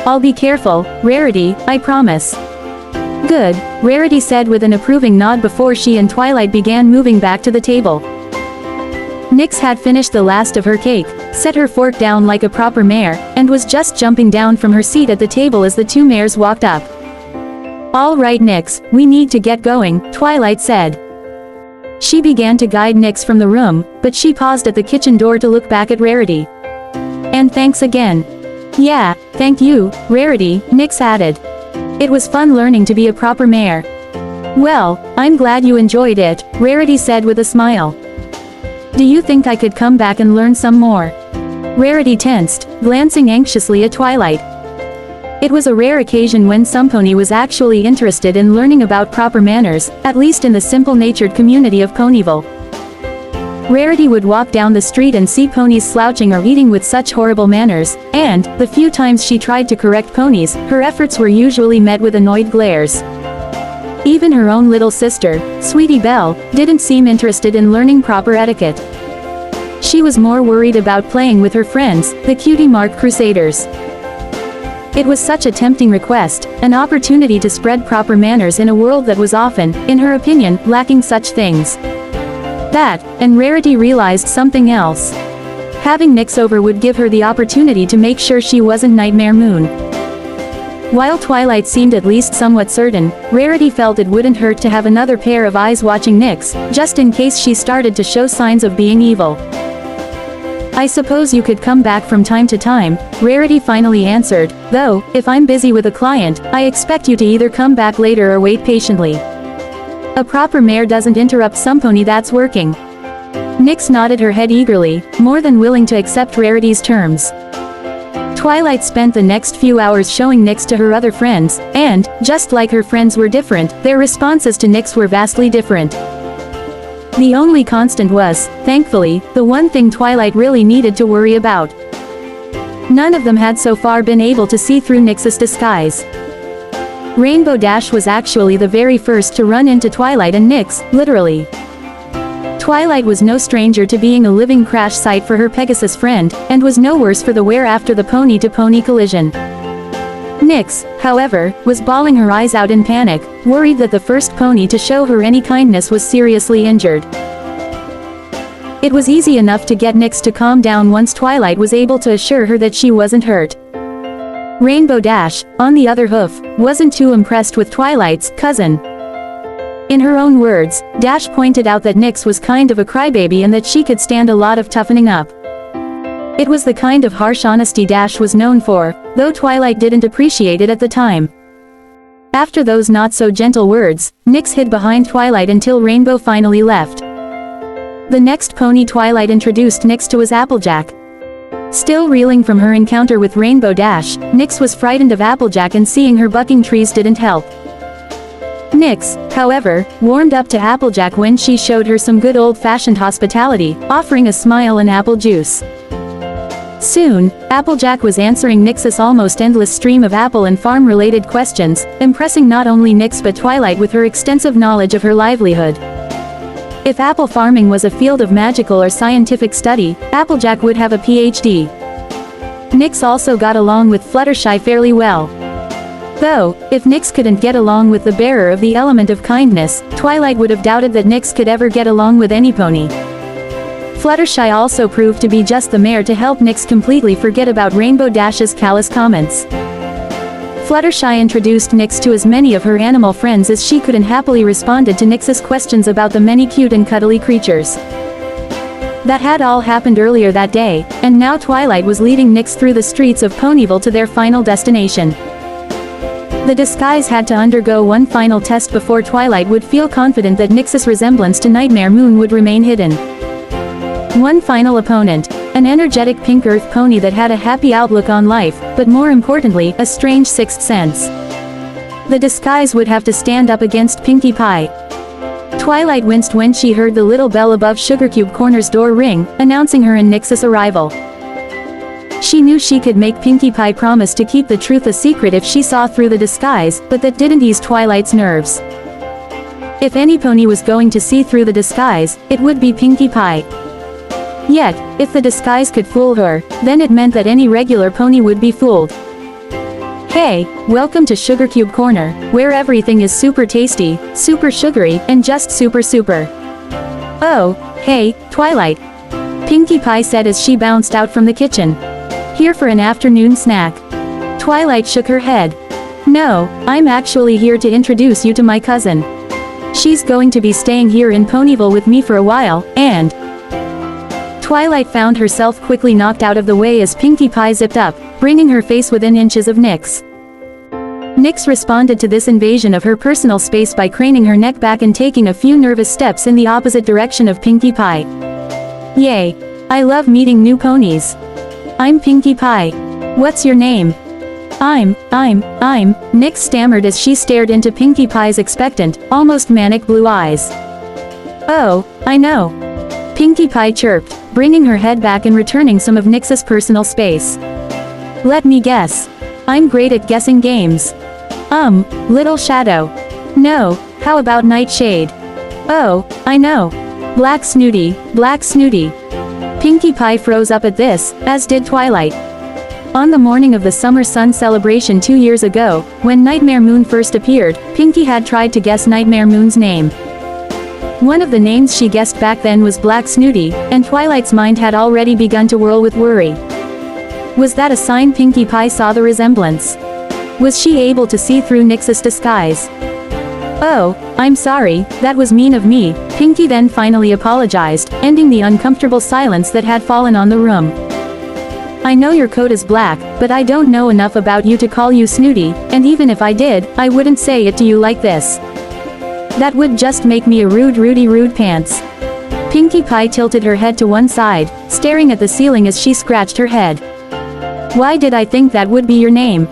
"I'll be careful, Rarity, I promise." "Good," Rarity said with an approving nod before she and Twilight began moving back to the table. Nyx had finished the last of her cake, set her fork down like a proper mare, and was just jumping down from her seat at the table as the two mares walked up. "All right Nyx, we need to get going," Twilight said. She began to guide Nyx from the room, but she paused at the kitchen door to look back at Rarity. "And thanks again." "Yeah, thank you, Rarity," Nyx added. "It was fun learning to be a proper mare." "Well, I'm glad you enjoyed it," Rarity said with a smile. "Do you think I could come back and learn some more?" Rarity tensed, glancing anxiously at Twilight. It was a rare occasion when some pony was actually interested in learning about proper manners, at least in the simple-natured community of Ponyville. Rarity would walk down the street and see ponies slouching or eating with such horrible manners, and, the few times she tried to correct ponies, her efforts were usually met with annoyed glares. Even her own little sister, Sweetie Belle, didn't seem interested in learning proper etiquette. She was more worried about playing with her friends, the cutie mark crusaders. It was such a tempting request, an opportunity to spread proper manners in a world that was often, in her opinion, lacking such things. That, and Rarity realized something else. Having Nyx over would give her the opportunity to make sure she wasn't Nightmare Moon. While Twilight seemed at least somewhat certain, Rarity felt it wouldn't hurt to have another pair of eyes watching Nyx, just in case she started to show signs of being evil. I suppose you could come back from time to time, Rarity finally answered, though, if I'm busy with a client, I expect you to either come back later or wait patiently. A proper mare doesn't interrupt some pony that's working. Nyx nodded her head eagerly, more than willing to accept Rarity's terms. Twilight spent the next few hours showing Nyx to her other friends, and, just like her friends were different, their responses to Nyx were vastly different. The only constant was, thankfully, the one thing Twilight really needed to worry about. None of them had so far been able to see through Nyx's disguise. Rainbow Dash was actually the very first to run into Twilight and Nyx, literally. Twilight was no stranger to being a living crash site for her Pegasus friend, and was no worse for the wear after the pony-to-pony collision. Nyx, however, was bawling her eyes out in panic, worried that the first pony to show her any kindness was seriously injured. It was easy enough to get Nyx to calm down once Twilight was able to assure her that she wasn't hurt. Rainbow Dash, on the other hoof, wasn't too impressed with Twilight's cousin. In her own words, Dash pointed out that Nyx was kind of a crybaby and that she could stand a lot of toughening up. It was the kind of harsh honesty Dash was known for, though Twilight didn't appreciate it at the time. After those not-so-gentle words, Nyx hid behind Twilight until Rainbow finally left. The next pony Twilight introduced Nyx to was Applejack. Still reeling from her encounter with Rainbow Dash, Nyx was frightened of Applejack, and seeing her bucking trees didn't help. Nyx, however, warmed up to Applejack when she showed her some good old-fashioned hospitality, offering a smile and apple juice. Soon, Applejack was answering Nyx's almost endless stream of apple and farm-related questions, impressing not only Nyx but Twilight with her extensive knowledge of her livelihood. If apple farming was a field of magical or scientific study, Applejack would have a PhD. Nyx also got along with Fluttershy fairly well. Though, if Nyx couldn't get along with the bearer of the element of kindness, Twilight would have doubted that Nyx could ever get along with any pony. Fluttershy also proved to be just the mare to help Nyx completely forget about Rainbow Dash's callous comments. Fluttershy introduced Nyx to as many of her animal friends as she could and happily responded to Nyx's questions about the many cute and cuddly creatures. That had all happened earlier that day, and now Twilight was leading Nyx through the streets of Ponyville to their final destination. The disguise had to undergo one final test before Twilight would feel confident that Nyx's resemblance to Nightmare Moon would remain hidden. One final opponent, an energetic pink earth pony that had a happy outlook on life, but more importantly, a strange sixth sense. The disguise would have to stand up against Pinkie Pie. Twilight winced when she heard the little bell above Sugarcube Corner's door ring, announcing her and Nyx's arrival. She knew she could make Pinkie Pie promise to keep the truth a secret if she saw through the disguise, but that didn't ease Twilight's nerves. If any pony was going to see through the disguise, it would be Pinkie Pie. Yet, if the disguise could fool her, then it meant that any regular pony would be fooled. Hey, welcome to Sugarcube Corner, where everything is super tasty, super sugary, and just super. Oh, hey, Twilight. Pinkie Pie said as she bounced out from the kitchen. Here for an afternoon snack. Twilight shook her head. No, I'm actually here to introduce you to my cousin. She's going to be staying here in Ponyville with me for a while, and... Twilight found herself quickly knocked out of the way as Pinkie Pie zipped up, bringing her face within inches of Nyx. Nyx responded to this invasion of her personal space by craning her neck back and taking a few nervous steps in the opposite direction of Pinkie Pie. Yay! I love meeting new ponies. I'm Pinkie Pie. What's your name? I'm, Nyx stammered as she stared into Pinkie Pie's expectant, almost manic blue eyes. Oh, I know. Pinkie Pie chirped, bringing her head back and returning some of Nyx's personal space. Let me guess. I'm great at guessing games. Little Shadow. No, how about Nightshade? Oh, I know. Black Snooty, Black Snooty. Pinkie Pie froze up at this, as did Twilight. On the morning of the Summer Sun celebration 2 years ago, when Nightmare Moon first appeared, Pinkie had tried to guess Nightmare Moon's name. One of the names she guessed back then was Black Snooty, and Twilight's mind had already begun to whirl with worry. Was that a sign Pinkie Pie saw the resemblance? Was she able to see through Nyx's disguise? Oh, I'm sorry, that was mean of me, Pinkie then finally apologized, ending the uncomfortable silence that had fallen on the room. I know your coat is black, but I don't know enough about you to call you Snooty, and even if I did, I wouldn't say it to you like this. That would just make me a rude pants. Pinkie Pie tilted her head to one side, staring at the ceiling as she scratched her head. Why did I think that would be your name?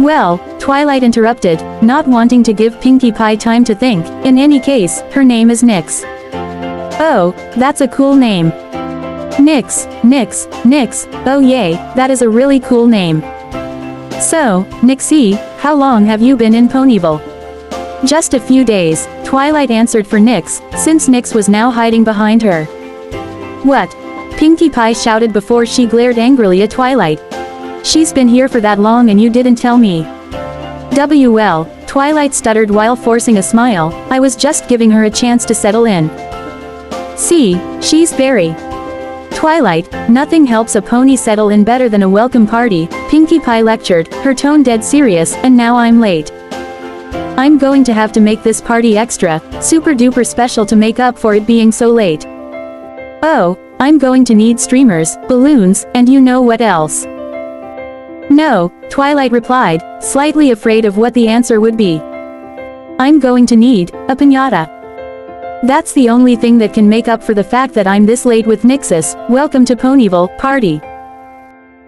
Well, Twilight interrupted, not wanting to give Pinkie Pie time to think. In any case, her name is Nyx. Oh, that's a cool name. Nyx, oh yay, that is a really cool name. So, Nyxie, how long have you been in Ponyville? Just a few days, Twilight answered for Nyx, since Nyx was now hiding behind her. What? Pinkie Pie shouted before she glared angrily at Twilight. She's been here for that long and you didn't tell me. Well, Twilight stuttered while forcing a smile, I was just giving her a chance to settle in. See, she's very. Twilight, nothing helps a pony settle in better than a welcome party, Pinkie Pie lectured, her tone dead serious, and now I'm late. I'm going to have to make this party extra, super duper special to make up for it being so late. Oh, I'm going to need streamers, balloons, and you know what else. No, Twilight replied, slightly afraid of what the answer would be. I'm going to need a piñata. That's the only thing that can make up for the fact that I'm this late with Nyx's welcome to Ponyville party.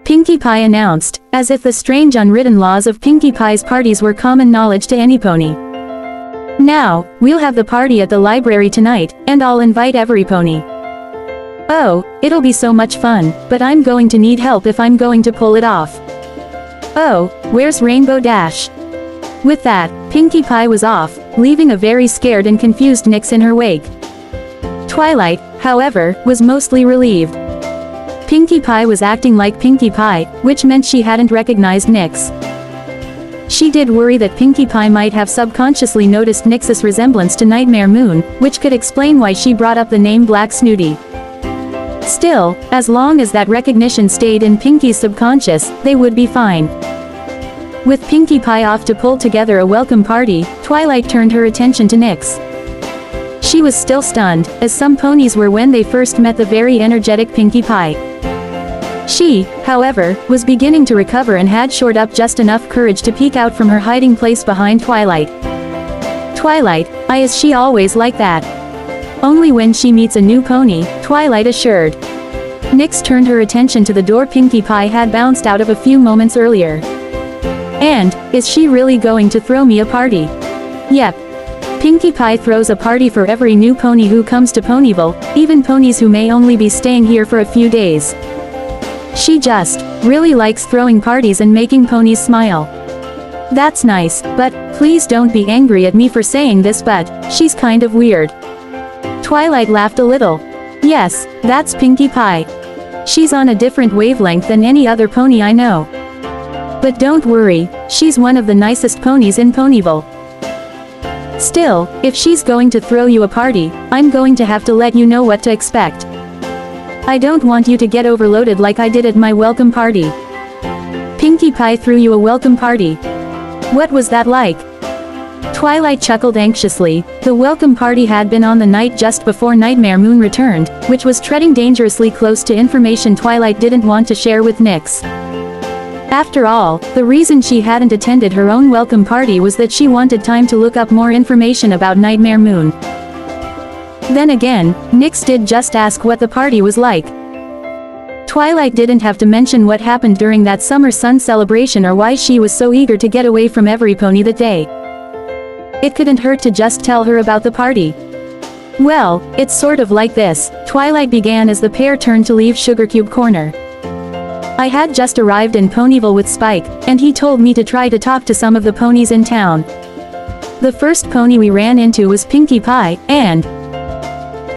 Pinkie Pie announced, as if the strange unwritten laws of Pinkie Pie's parties were common knowledge to any pony. Now, we'll have the party at the library tonight, and I'll invite every pony. Oh, it'll be so much fun, but I'm going to need help if I'm going to pull it off. Oh, where's Rainbow Dash? With that, Pinkie Pie was off, leaving a very scared and confused Nyx in her wake. Twilight, however, was mostly relieved. Pinkie Pie was acting like Pinkie Pie, which meant she hadn't recognized Nyx. She did worry that Pinkie Pie might have subconsciously noticed Nyx's resemblance to Nightmare Moon, which could explain why she brought up the name Black Snooty. Still, as long as that recognition stayed in Pinkie's subconscious, they would be fine. With Pinkie Pie off to pull together a welcome party, Twilight turned her attention to Nyx. She was still stunned, as some ponies were when they first met the very energetic Pinkie Pie. She, however, was beginning to recover and had shored up just enough courage to peek out from her hiding place behind Twilight. Twilight, is she always like that? Only when she meets a new pony, Twilight assured. Nyx turned her attention to the door Pinkie Pie had bounced out of a few moments earlier. And, is she really going to throw me a party? Yep. Pinkie Pie throws a party for every new pony who comes to Ponyville, even ponies who may only be staying here for a few days. She just really likes throwing parties and making ponies smile. That's nice, but please don't be angry at me for saying this, but she's kind of weird. Twilight laughed a little. Yes, that's Pinkie Pie. She's on a different wavelength than any other pony I know. But don't worry, she's one of the nicest ponies in Ponyville. Still, if she's going to throw you a party, I'm going to have to let you know what to expect. I don't want you to get overloaded like I did at my welcome party. Pinkie Pie threw you a welcome party. What was that like? Twilight chuckled anxiously. The welcome party had been on the night just before Nightmare Moon returned, which was treading dangerously close to information Twilight didn't want to share with Nyx. After all, the reason she hadn't attended her own welcome party was that she wanted time to look up more information about Nightmare Moon. Then again, Nyx did just ask what the party was like. Twilight didn't have to mention what happened during that Summer Sun celebration or why she was so eager to get away from every pony that day. It couldn't hurt to just tell her about the party. Well, it's sort of like this. Twilight began as the pair turned to leave Sugarcube Corner. I had just arrived in Ponyville with Spike, and he told me to try to talk to some of the ponies in town. The first pony we ran into was Pinkie Pie, and,